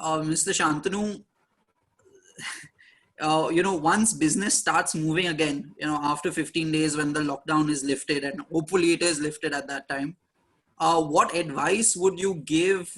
Mr. Shantanu, once business starts moving again, after 15 days when the lockdown is lifted, and hopefully it is lifted at that time, what advice would you give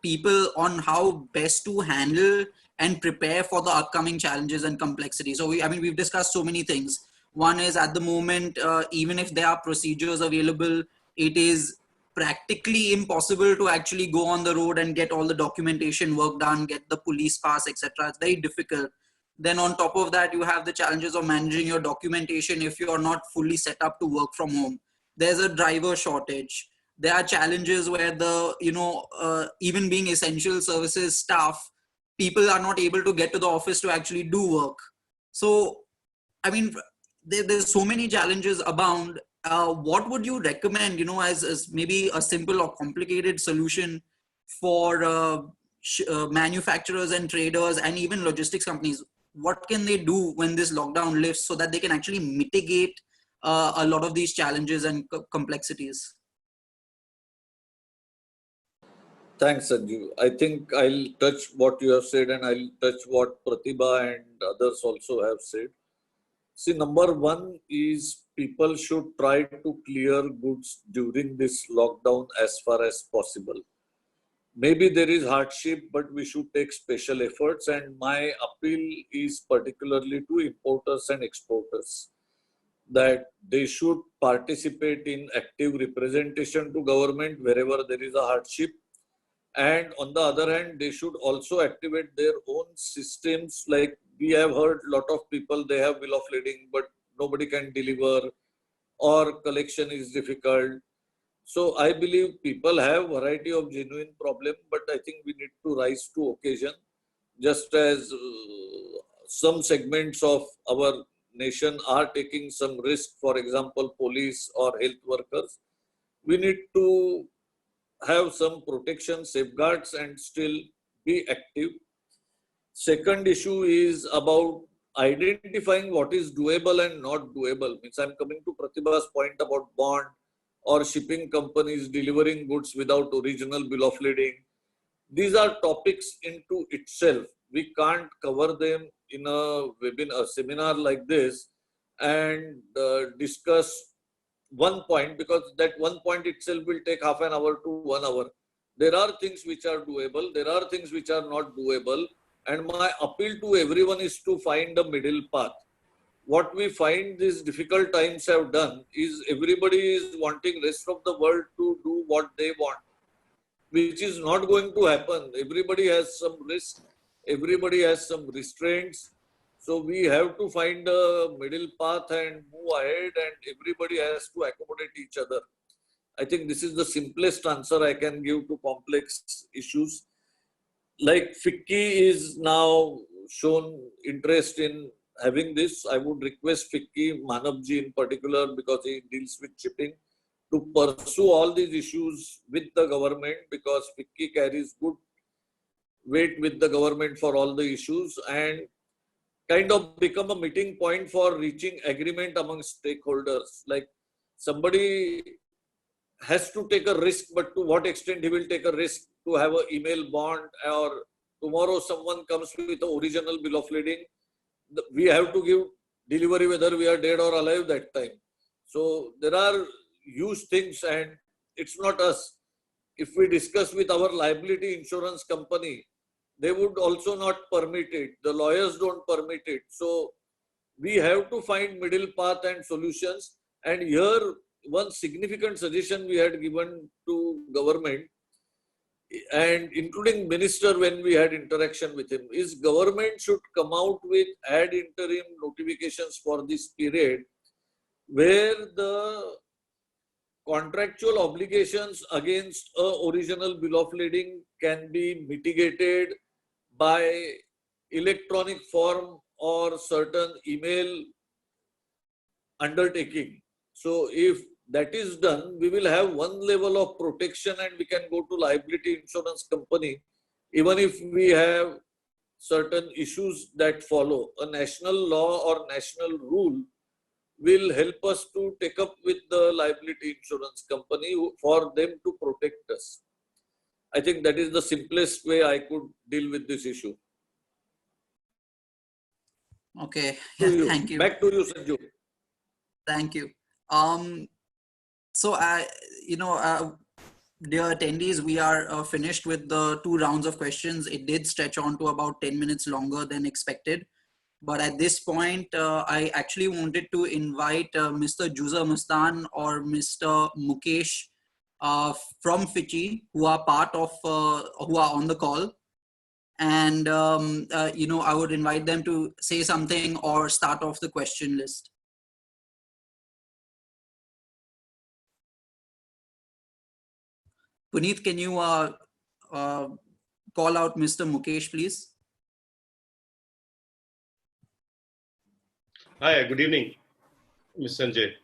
people on how best to handle and prepare for the upcoming challenges and complexities? So, we've discussed so many things. One is at the moment, even if there are procedures available, it is practically impossible to actually go on the road and get all the documentation work done, get the police pass, etc. It's very difficult. Then on top of that, you have the challenges of managing your documentation if you're not fully set up to work from home. There's a driver shortage. There are challenges where even being essential services staff, people are not able to get to the office to actually do work. So, I mean, there's so many challenges abound. What would you recommend, as maybe a simple or complicated solution for manufacturers and traders and even logistics companies? What can they do when this lockdown lifts so that they can actually mitigate a lot of these challenges and complexities? Thanks, Sanjeev. I think I'll touch what you have said and I'll touch what Pratibha and others also have said. See, number one is people should try to clear goods during this lockdown as far as possible. Maybe there is hardship, but we should take special efforts. And my appeal is particularly to importers and exporters that they should participate in active representation to government wherever there is a hardship. And on the other hand, they should also activate their own systems. Like we have heard a lot of people, they have bill of lading, but nobody can deliver or collection is difficult. So I believe people have variety of genuine problem, but I think we need to rise to occasion. Just as some segments of our nation are taking some risk, for example, police or health workers, we need to have some protection safeguards and still be active. Second issue is about identifying what is doable and not doable. Means I'm coming to Pratibha's point about bond or shipping companies delivering goods without original bill of lading. These are topics into itself. We can't cover them in a webinar, a seminar like this and discuss one point, because that one point itself will take half an hour to 1 hour. There are things which are doable, there are things which are not doable, and my appeal to everyone is to find a middle path. What we find these difficult times have done is everybody is wanting rest of the world to do what they want, which is not going to happen. Everybody has some risk, everybody has some restraints. So we have to find a middle path and move ahead, and everybody has to accommodate each other. I think this is the simplest answer I can give to complex issues. Like FICCI is now shown interest in having this. I would request FICCI, Manavji in particular, because he deals with shipping, to pursue all these issues with the government, because FICCI carries good weight with the government for all the issues and kind of become a meeting point for reaching agreement among stakeholders. Like somebody has to take a risk, but to what extent he will take a risk to have an email bond, or tomorrow someone comes with the original bill of lading, we have to give delivery whether we are dead or alive that time. So there are huge things, and it's not us. If we discuss with our liability insurance company, they would also not permit it. The lawyers don't permit it. So we have to find middle path and solutions. And here, one significant suggestion we had given to government, and including minister when we had interaction with him, is government should come out with ad interim notifications for this period, where the contractual obligations against a original bill of lading can be mitigated by electronic form or certain email undertaking. So if that is done, we will have one level of protection and we can go to liability insurance company, even if we have certain issues that follow. A national law or national rule will help us to take up with the liability insurance company for them to protect us. I think that is the simplest way I could deal with this issue. Okay. To you. Thank you. Back to you, Sanju. Thank you. So dear attendees, we are finished with the 2 rounds of questions. It did stretch on to about 10 minutes longer than expected. But at this point, I actually wanted to invite Mr. Juza Mustan or Mr. Mukesh from FICCI, who are part of, who are on the call. And, I would invite them to say something or start off the question list. Puneet, can you call out Mr. Mukesh, please? Hi, good evening, Ms. Sanjay.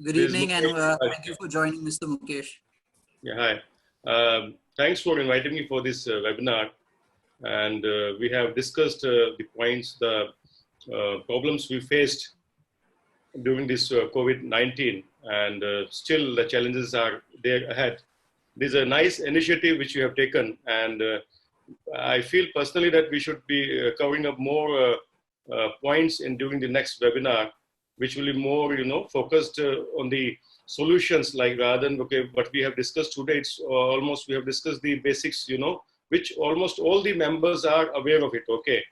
Good This is evening, and Mukesh. thank you for joining, Mr. Mukesh. Yeah, hi. Thanks for inviting me for this webinar. And we have discussed the points, the problems we faced during this COVID-19, and still the challenges are there ahead. This is a nice initiative which you have taken, and I feel personally that we should be covering up more points in during the next webinar, which will be more, focused on the solutions, like rather than, okay, what we have discussed today, it's almost, we have discussed the basics, which almost all the members are aware of it, okay.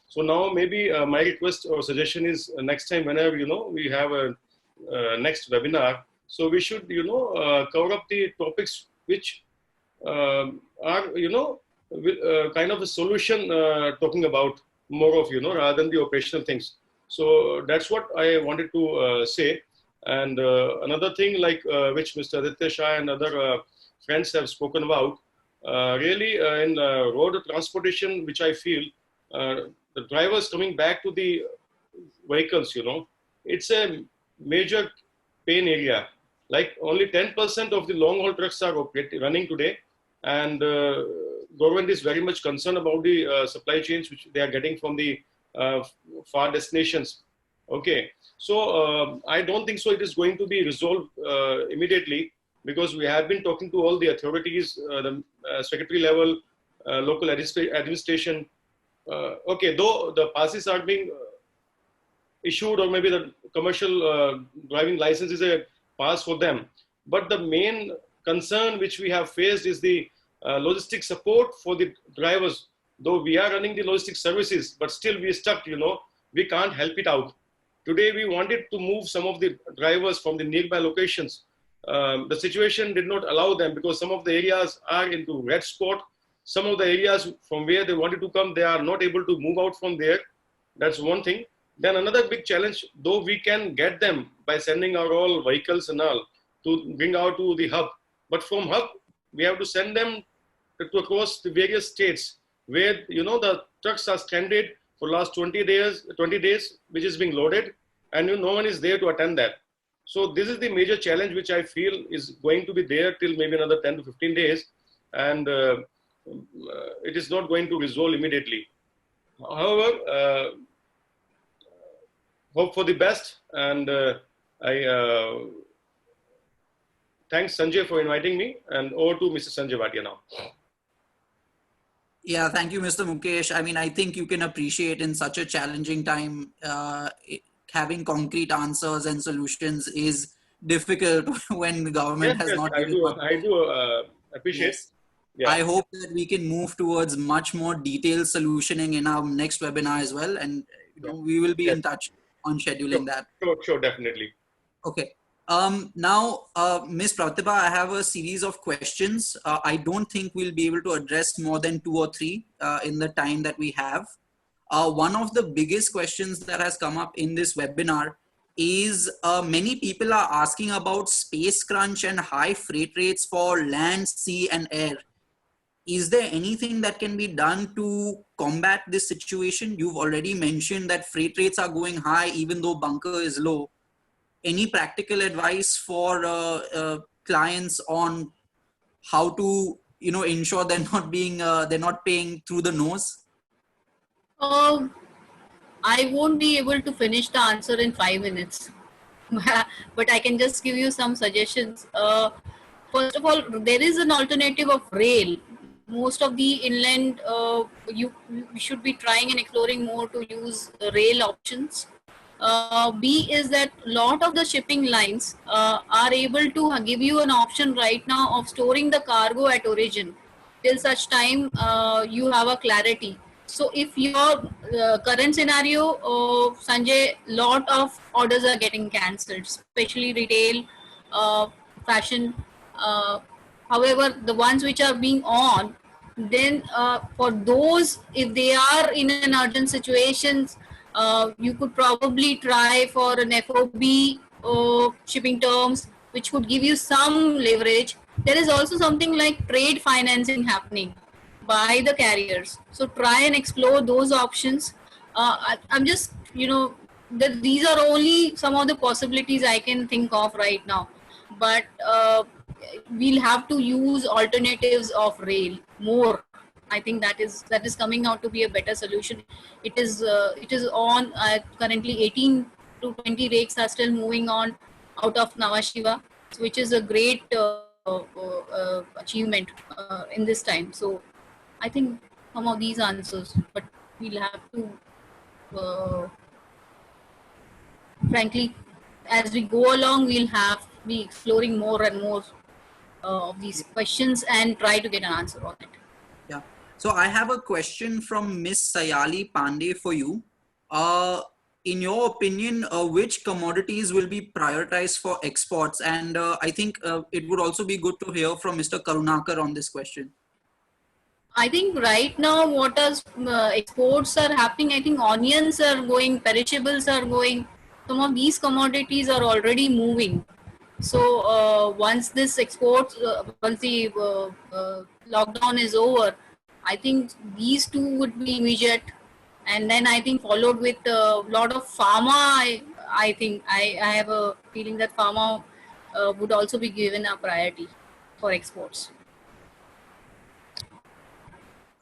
So now maybe my request or suggestion is next time whenever, we have a next webinar, so we should, cover up the topics which are, kind of a solution talking about more of, rather than the operational things. So that's what I wanted to say. And another thing, like which Mr. Aditya Shah and other friends have spoken about, really in road transportation, which I feel the drivers coming back to the vehicles, it's a major pain area. Like only 10% of the long haul trucks are running today, and government is very much concerned about the supply chains which they are getting from the far destinations. Okay, so I don't think so it is going to be resolved immediately, because we have been talking to all the authorities, the secretary level, local administration. Okay, though the passes are being issued, or maybe the commercial driving license is a pass for them, but the main concern which we have faced is the logistic support for the drivers. Though we are running the logistic services, but still we are stuck, we can't help it out. Today we wanted to move some of the drivers from the nearby locations. The situation did not allow them, because some of the areas are into red spot. Some of the areas from where they wanted to come, they are not able to move out from there. That's one thing. Then another big challenge, though we can get them by sending our all vehicles and all to bring out to the hub, but from hub, we have to send them to across the various states where, the trucks are stranded for last 20 days, which is being loaded, and no one is there to attend that. So this is the major challenge which I feel is going to be there till maybe another 10 to 15 days, and it is not going to resolve immediately. However, hope for the best, and I thanks Sanjay for inviting me, and over to Mr. Sanjay Bhatia now. Yeah, thank you, Mr. Mukesh. I mean, I think you can appreciate in such a challenging time, having concrete answers and solutions is difficult when the government has not. I do appreciate. Yes. Yeah. I hope that we can move towards much more detailed solutioning in our next webinar as well, and we will be in touch on scheduling that. Sure, definitely. Okay. Now, Ms. Pratibha, I have a series of questions. I don't think we'll be able to address more than 2 or 3 in the time that we have. One of the biggest questions that has come up in this webinar is many people are asking about space crunch and high freight rates for land, sea, and air. Is there anything that can be done to combat this situation? You've already mentioned that freight rates are going high even though bunker is low. Any practical advice for clients on how to, ensure they're not being, they're not paying through the nose? I won't be able to finish the answer in 5 minutes, but I can just give you some suggestions. first of all, there is an alternative of rail. Most of the inland, you should be trying and exploring more to use rail options. B is that lot of the shipping lines are able to give you an option right now of storing the cargo at origin till such time you have a clarity. So if your current scenario, Sanjay, lot of orders are getting cancelled, especially retail, fashion. Uh, However, the ones which are being on, then for those, if they are in an urgent situations, you could probably try for an FOB shipping terms, which could give you some leverage. There is also something like trade financing happening by the carriers. So try and explore those options. I'm just, these are only some of the possibilities I can think of right now. But we'll have to use alternatives of rail more. I think that is coming out to be a better solution. It is on currently 18 to 20 rakes are still moving on out of Nhava Sheva, which is a great achievement in this time. So I think some of these answers, but we'll have to, frankly, as we go along, we'll have be exploring more and more of these questions and try to get an answer on it. Yeah. So I have a question from Miss Sayali Pandey for you. In your opinion, which commodities will be prioritized for exports? And I think it would also be good to hear from Mr. Karunakar on this question. I think right now what exports are happening, I think onions are going, perishables are going. Some of these commodities are already moving. So once this exports, once the lockdown is over, I think these two would be immediate, and then I think followed with a lot of pharma. I think I have a feeling that pharma would also be given a priority for exports.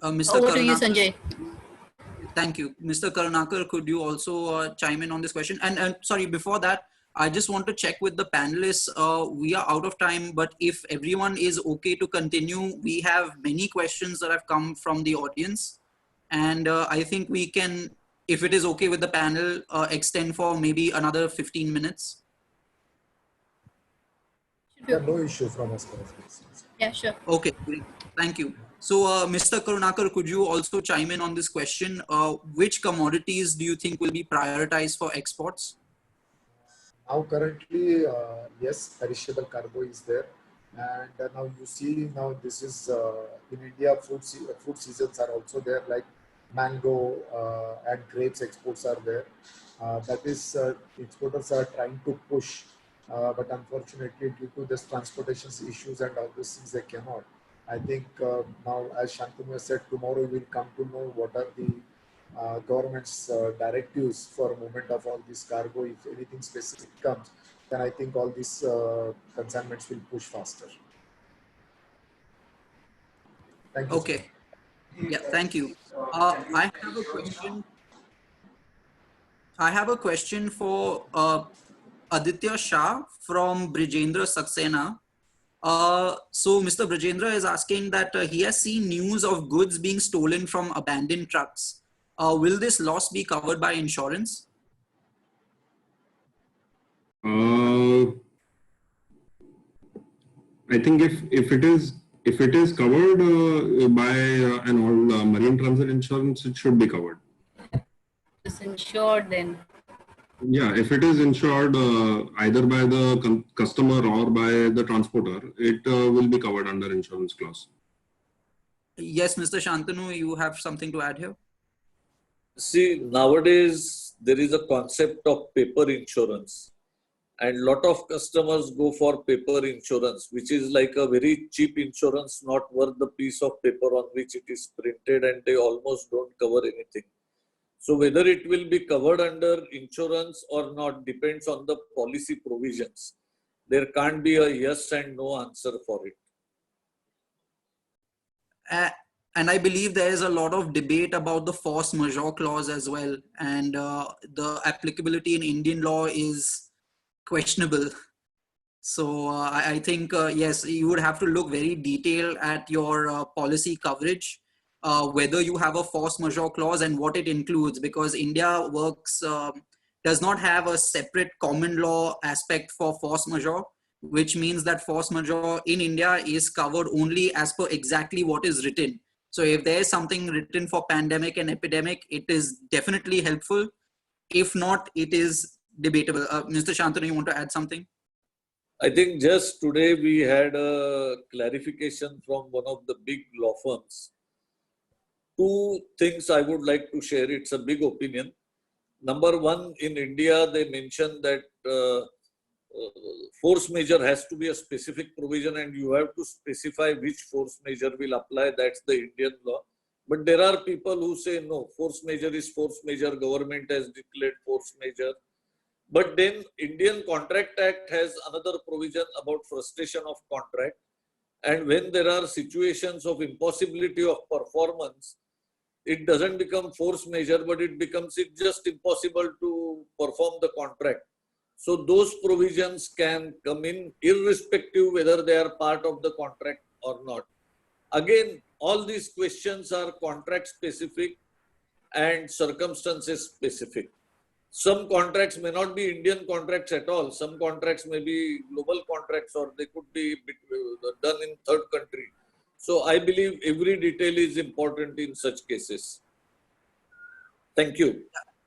Mr. Over to you, Karunakar. Sanjay. Thank you. Mr. Karunakar, could you also chime in on this question? And sorry, before that, I just want to check with the panelists. We are out of time, but if everyone is okay to continue, we have many questions that have come from the audience. And I think we can, if it is okay with the panel, extend for maybe another 15 minutes. Yeah, no issue from us. Yeah, sure. Okay, great. Thank you. So, Mr. Karunakar, could you also chime in on this question? Which commodities do you think will be prioritized for exports? Now currently, yes, perishable cargo is there. And now you see, now this is in India, fruit seasons are also there, like mango and grapes exports are there. That is, exporters are trying to push, but unfortunately due to this transportation issues and all those things, they cannot. I think now, as Shantanu said, tomorrow we will come to know what are the government's directives for movement of all this cargo. If anything specific comes, then I think all these consignments will push faster. Thank you. Okay. Yeah, thank you. I have a question for Aditya Shah from Brijendra Saxena. So Mr. Brijendra is asking that he has seen news of goods being stolen from abandoned trucks. Will this loss be covered by insurance? I think if it is covered by an all marine transit insurance, it should be covered. It's insured then. Yeah, if it is insured either by the customer or by the transporter, it will be covered under insurance clause. Yes, Mr. Shantanu, you have something to add here? See, nowadays there is a concept of paper insurance, and lot of customers go for paper insurance, which is like a very cheap insurance, not worth the piece of paper on which it is printed, and they almost don't cover anything. So whether it will be covered under insurance or not depends on the policy provisions. There can't be a yes and no answer for it. And I believe there is a lot of debate about the force majeure clause as well. And the applicability in Indian law is questionable. So I think, yes, you would have to look very detailed at your policy coverage, whether you have a force majeure clause and what it includes, because India does not have a separate common law aspect for force majeure, which means that force majeure in India is covered only as per exactly what is written. So if there is something written for pandemic and epidemic, it is definitely helpful. If not, it is debatable. Mr. Shantanu, you want to add something? I think just today we had a clarification from one of the big law firms. Two things I would like to share. It's a big opinion. Number one, in India, they mentioned that force majeure has to be a specific provision and you have to specify which force majeure will apply. That's the Indian law. But there are people who say, no, force majeure is force majeure. Government has declared force majeure. But then Indian Contract Act has another provision about frustration of contract. And when there are situations of impossibility of performance, it doesn't become force majeure, but it becomes just impossible to perform the contract. So those provisions can come in irrespective whether they are part of the contract or not. Again, all these questions are contract specific and circumstances specific. Some contracts may not be Indian contracts at all. Some contracts may be global contracts or they could be done in third country. So I believe every detail is important in such cases. Thank you.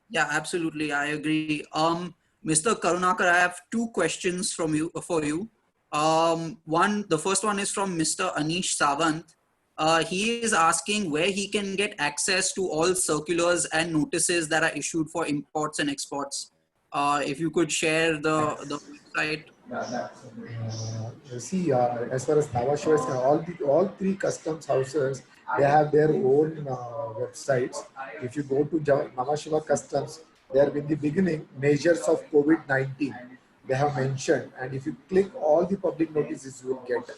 Yeah, absolutely. I agree. Mr. Karunakar, I have two questions for you. The first one is from Mr. Anish Sawant. He is asking where he can get access to all circulars and notices that are issued for imports and exports. If you could share the website. As far as Nhava Sheva is concerned, all three customs houses, they have their own websites. If you go to Nhava Sheva Customs, there in the beginning, measures of COVID-19, they have mentioned. And if you click all the public notices, you will get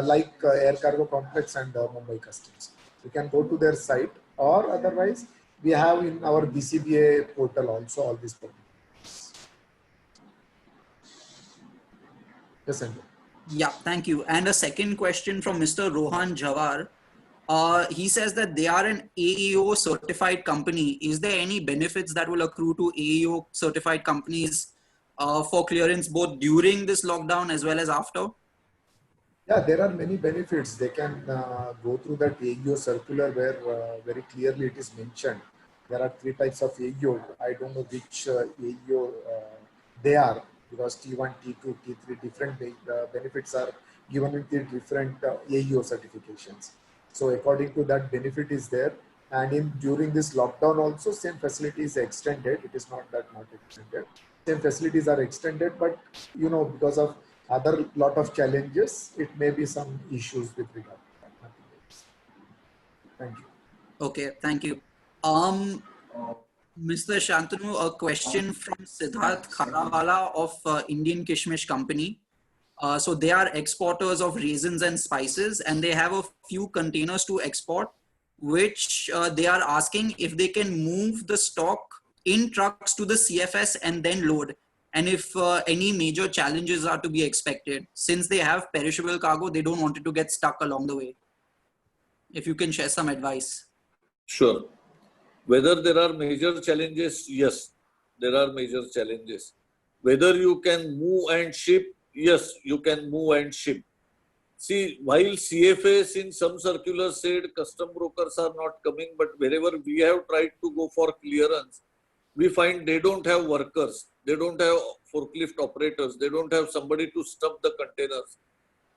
like Air Cargo Complex and Mumbai Customs. You can go to their site, or otherwise, we have in our BCBA portal also all these public. Yes, Andrew. Yeah, thank you. And a second question from Mr. Rohan Jawar. He says that they are an AEO certified company. Is there any benefits that will accrue to AEO certified companies for clearance both during this lockdown as well as after? Yeah, there are many benefits. They can go through that AEO circular where very clearly it is mentioned. There are three types of AEO. I don't know which AEO they are, because T1, T2, T3 different benefits are given with the different AEO certifications. So according to that, benefit is there. And during this lockdown also, same facilities are extended. It is not that not extended. Same facilities are extended, but because of other lot of challenges, it may be some issues with regard to that. Thank you. Okay, thank you. Mr. Shantanu, a question from Siddharth Kharawala of Indian Kishmish Company. So they are exporters of raisins and spices, and they have a few containers to export, which they are asking if they can move the stock in trucks to the CFS and then load. And if any major challenges are to be expected, since they have perishable cargo, they don't want it to get stuck along the way. If you can share some advice. Sure. Whether there are major challenges, yes, there are major challenges. Whether you can move and ship, yes, you can move and ship. See, while CFS in some circulars said custom brokers are not coming, but wherever we have tried to go for clearance, we find they don't have workers, they don't have forklift operators, they don't have somebody to stuff the containers.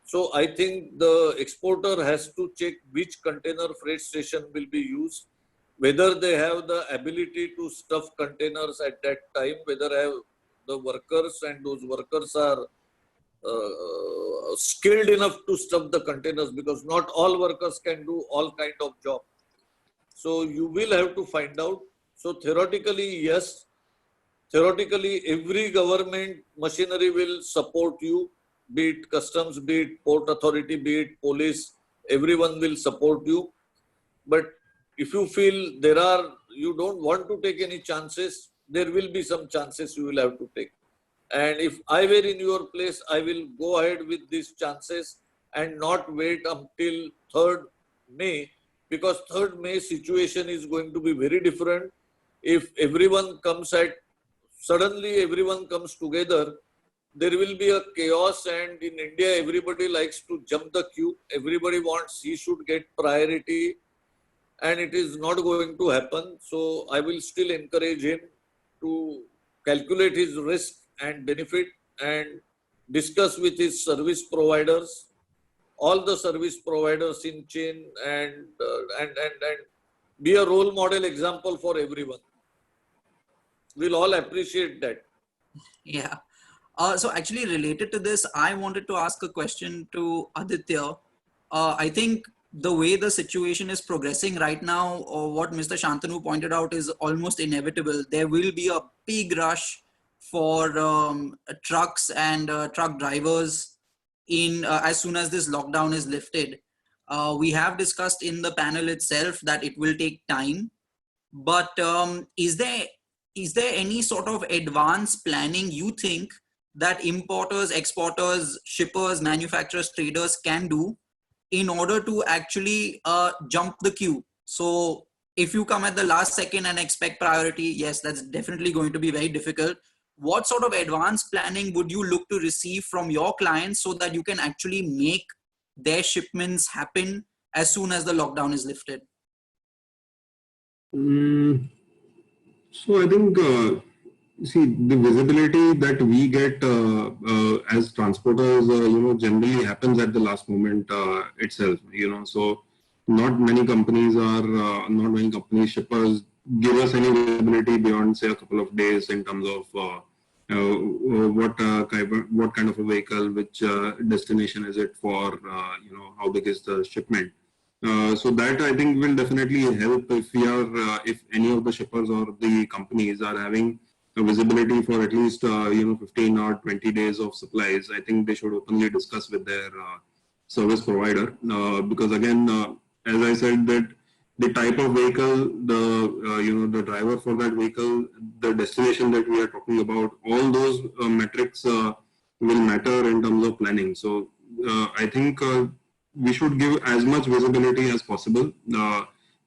So I think the exporter has to check which container freight station will be used, whether they have the ability to stuff containers at that time, whether have the workers and those workers are skilled enough to stuff the containers, because not all workers can do all kind of job. So you will have to find out. So theoretically, yes, theoretically every government machinery will support you, be it customs, be it port authority, be it police, everyone will support you. But if you feel you don't want to take any chances, there will be some chances you will have to take. And if I were in your place, I will go ahead with these chances and not wait until 3rd May, because 3rd May situation is going to be very different. If everyone comes suddenly everyone comes together, there will be a chaos, and in India, everybody likes to jump the queue. Everybody wants he should get priority, and it is not going to happen. So I will still encourage him to calculate his risk and benefit and discuss with his service providers, all the service providers in chain, and be a role model example for everyone. We'll all appreciate that. Yeah. So actually related to this, I wanted to ask a question to Aditya. I think the way the situation is progressing right now, or what Mr. Shantanu pointed out, is almost inevitable. There will be a big rush for trucks and truck drivers in as soon as this lockdown is lifted. We have discussed in the panel itself that it will take time, but is there any sort of advanced planning you think that importers, exporters, shippers, manufacturers, traders can do in order to actually jump the queue? So if you come at the last second and expect priority, yes, that's definitely going to be very difficult. What sort of advanced planning would you look to receive from your clients so that you can actually make their shipments happen as soon as the lockdown is lifted? So I think, see, the visibility that we get as transporters, generally happens at the last moment itself, so not many companies shippers give us any visibility beyond, say, a couple of days in terms of what kind of a vehicle, which destination is it for, how big is the shipment. So that I think will definitely help if any of the shippers or the companies are having a visibility for at least 15 or 20 days of supplies. I think they should openly discuss with their service provider, because again, as I said, that the type of vehicle, the driver for that vehicle, the destination that we are talking about, all those metrics will matter in terms of planning. So I think we should give as much visibility as possible.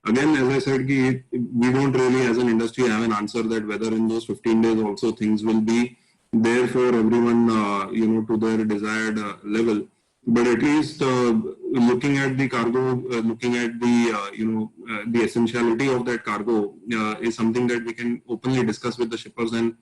Again, as I said, we don't really as an industry have an answer that whether in those 15 days also things will be there for everyone, to their desired level. But at least looking at the cargo, looking at the essentiality of that cargo is something that we can openly discuss with the shippers and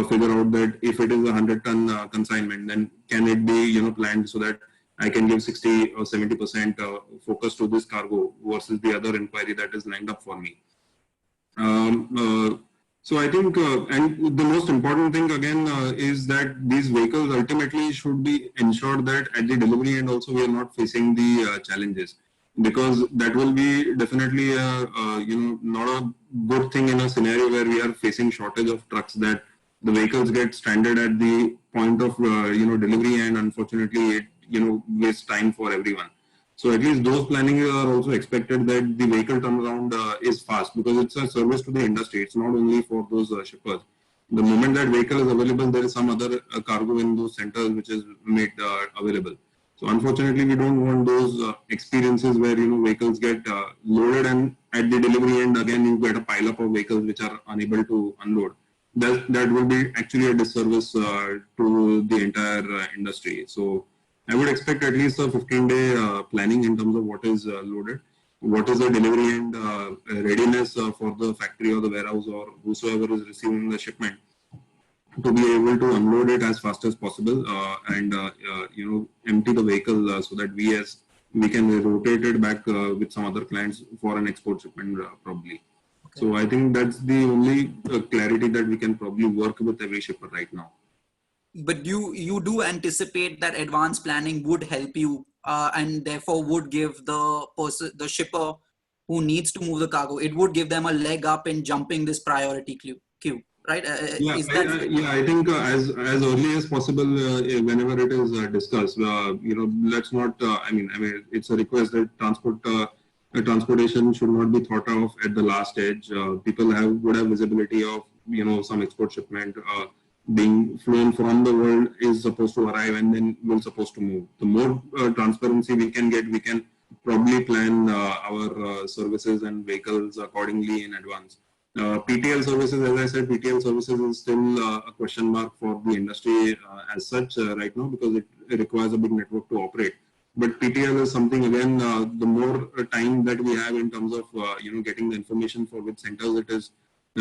figure out that if it is a 100-ton consignment, then can it be planned so that I can give 60 or 70% focus to this cargo versus the other inquiry that is lined up for me. So I think, and the most important thing again is that these vehicles ultimately should be ensured that at the delivery end also we are not facing the challenges, because that will be definitely not a good thing in a scenario where we are facing shortage of trucks, that the vehicles get stranded at the point of delivery, and unfortunately it waste time for everyone. So at least those planning are also expected, that the vehicle turnaround is fast, because it's a service to the industry. It's not only for those shippers. The moment that vehicle is available, there is some other cargo in those centers which is made available. So unfortunately, we don't want those experiences where vehicles get loaded, and at the delivery end again you get a pile up of vehicles which are unable to unload. That will be actually a disservice to the entire industry. So I would expect at least a 15-day planning in terms of what is loaded, what is the delivery and readiness for the factory or the warehouse or whosoever is receiving the shipment, to be able to unload it as fast as possible and empty the vehicle so that we can rotate it back with some other clients for an export shipment probably. Okay. So I think that's the only clarity that we can probably work with every shipper right now. But you do anticipate that advanced planning would help you and therefore would give the shipper who needs to move the cargo, it would give them a leg up in jumping this priority queue, right? I think as early as possible, whenever it is discussed, let's not. I mean, it's a request that transportation should not be thought of at the last stage. People would have visibility of some export shipment. being flown from the world is supposed to arrive and then will supposed to move. The more transparency we can get, we can probably plan our services and vehicles accordingly in advance. PTL services, as I said, PTL services is still a question mark for the industry as such right now, because it requires a big network to operate. But PTL is something, again, the more time that we have in terms of getting the information for which centers it is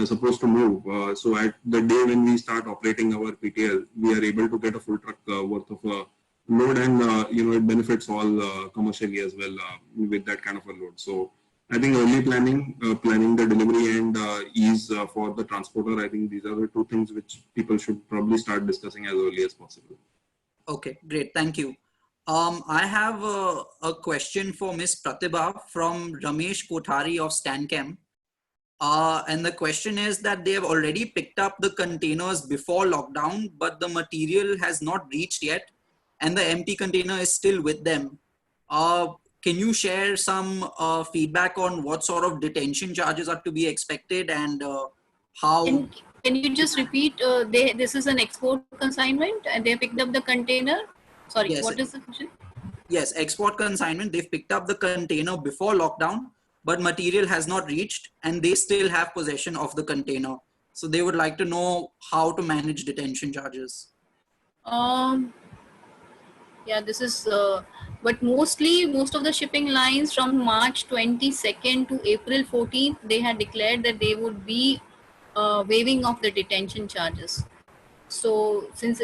supposed to move. So at the day when we start operating our PTL, we are able to get a full truck worth of load, and it benefits all commercially as well with that kind of a load. So I think early planning, planning the delivery and ease for the transporter, I think these are the two things which people should probably start discussing as early as possible. Okay, great. Thank you. I have a question for Ms. Pratibha from Ramesh Kothari of StanChem. And the question is that they have already picked up the containers before lockdown, but the material has not reached yet, and the empty container is still with them. Can you share some feedback on what sort of detention charges are to be expected, and how? Can you just repeat? This is an export consignment, and they picked up the container. Sorry, Yes. What is the question? Yes, export consignment. They've picked up the container before lockdown, but material has not reached, and they still have possession of the container. So they would like to know how to manage detention charges. Yeah, this is, but most of the shipping lines from March 22nd to April 14th, they had declared that they would be waiving off the detention charges. So since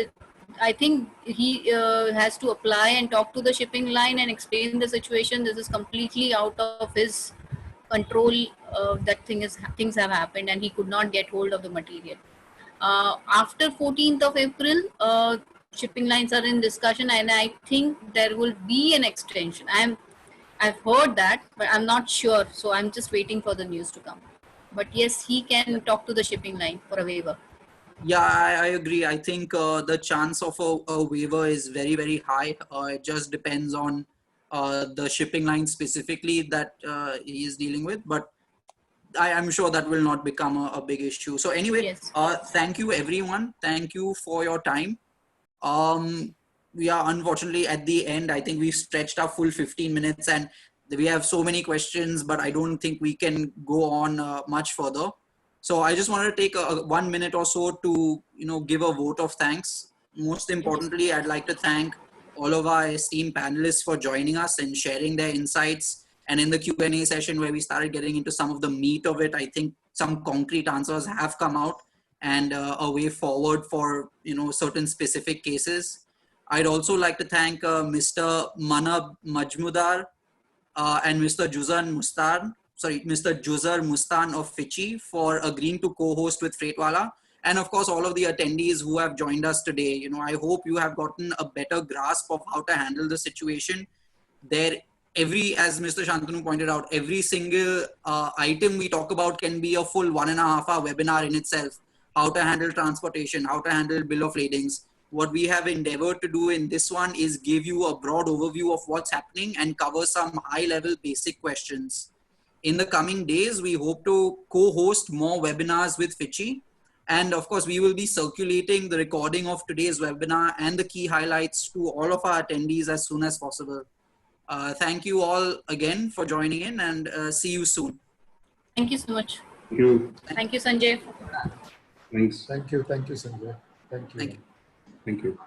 I think he has to apply and talk to the shipping line and explain the situation. This is completely out of his control. That things have happened, and he could not get hold of the material. After 14th of April, shipping lines are in discussion, and I think there will be an extension. I've heard that, but I'm not sure. So I'm just waiting for the news to come. But yes, he can talk to the shipping line for a waiver. Yeah, I agree. I think the chance of a waiver is very, very high. It just depends on the shipping line specifically that he is dealing with. But I am sure that will not become a big issue. So anyway, Yes. Thank you, everyone. Thank you for your time. We are unfortunately at the end. I think we've stretched our full 15 minutes, and we have so many questions, but I don't think we can go on much further. So I just wanted to take 1 minute or so to, give a vote of thanks. Most importantly, I'd like to thank all of our esteemed panelists for joining us and sharing their insights. And in the Q&A session where we started getting into some of the meat of it, I think some concrete answers have come out, and a way forward for, certain specific cases. I'd also like to thank Mr. Manab Majmudar and Mr. Juzar Mustan of Fitchi for agreeing to co-host with Freightwala. And of course, all of the attendees who have joined us today. I hope you have gotten a better grasp of how to handle the situation. As Mr. Shantanu pointed out, every single item we talk about can be a full 1.5 hour webinar in itself. How to handle transportation, how to handle bill of ladings. What we have endeavored to do in this one is give you a broad overview of what's happening and cover some high level basic questions. In the coming days, we hope to co-host more webinars with Fitchi. And of course, we will be circulating the recording of today's webinar and the key highlights to all of our attendees as soon as possible. Thank you all again for joining in, and see you soon. Thank you so much. Thank you. Thank you, Sanjay. Thanks. Thank you, Sanjay. Thank you. Thank you. Thank you.